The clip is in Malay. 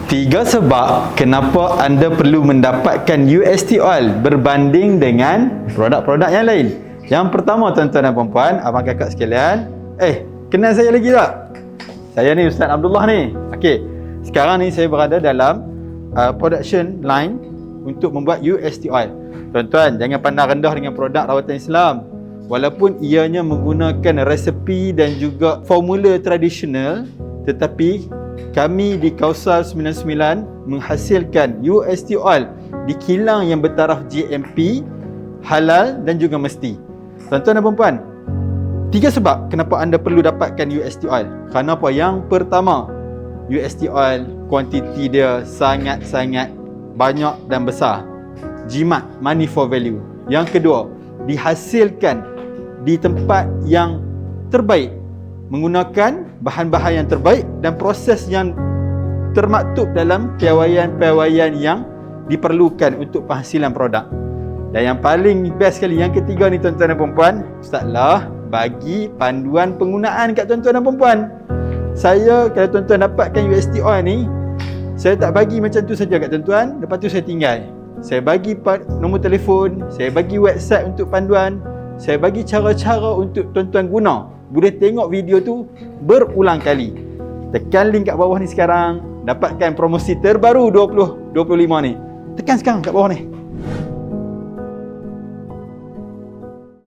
Tiga sebab kenapa anda perlu mendapatkan UST Oil berbanding dengan produk-produk yang lain. Yang pertama, tuan-tuan dan puan-puan, abang kakak sekalian, kenal saya lagi tak? Saya ni Ustaz Abdullah ni. Okey, sekarang ni saya berada dalam production line untuk membuat UST Oil. Tuan-tuan, jangan pandang rendah dengan produk rawatan Islam. Walaupun ianya menggunakan resepi dan juga formula tradisional, tetapi kami di Kausar 99 menghasilkan UST Oil di kilang yang bertaraf GMP, halal dan juga mesti. Tuan-tuan dan puan-puan, tiga sebab kenapa anda perlu dapatkan UST Oil. Kerana apa? Yang pertama, UST Oil kuantiti dia sangat-sangat banyak dan besar. Jimat, money for value. Yang kedua, dihasilkan di tempat yang terbaik, menggunakan bahan-bahan yang terbaik dan proses yang termaktub dalam piawaian-piawaian yang diperlukan untuk penghasilan produk. Dan yang paling best sekali, yang ketiga ni tuan-tuan dan puan-puan, Ustaz lah bagi panduan penggunaan kat tuan-tuan dan puan-puan. Saya, kalau tuan-tuan dapatkan UST Oil ni, saya tak bagi macam tu saja kat tuan-tuan, lepas tu saya tinggal. Saya bagi nombor telefon, saya bagi website untuk panduan, saya bagi cara-cara untuk tuan-tuan guna. Boleh tengok video tu berulang kali. Tekan link kat bawah ni sekarang, dapatkan promosi terbaru 2025 ni. Tekan sekarang kat bawah ni.